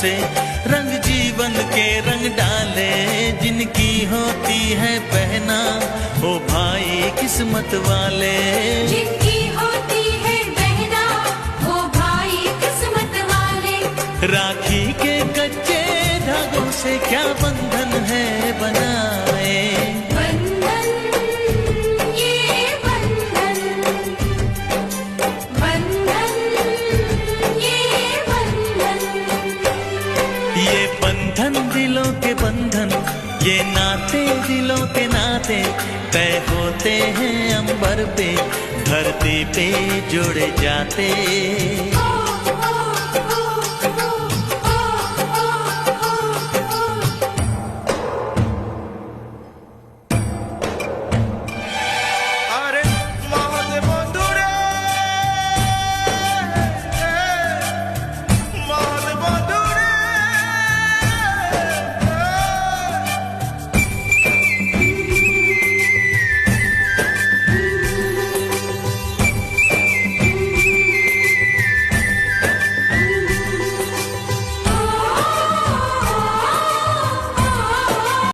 से रंग जीवन के रंग डाले, जिनकी होती है बहना ओ भाई किस्मत वाले। जिनकी होती है बहना ओ भाई किस्मत वाले। राखी के कच्चे धागों से क्या बंधन है बनाए, बंधन ये बंधन, बंधन ये बंधन। ये बंधन दिलों के बंधन, ये नाते दिलों के नाते तय होते हैं अंबर पे, धरती पे जोड़े जाते।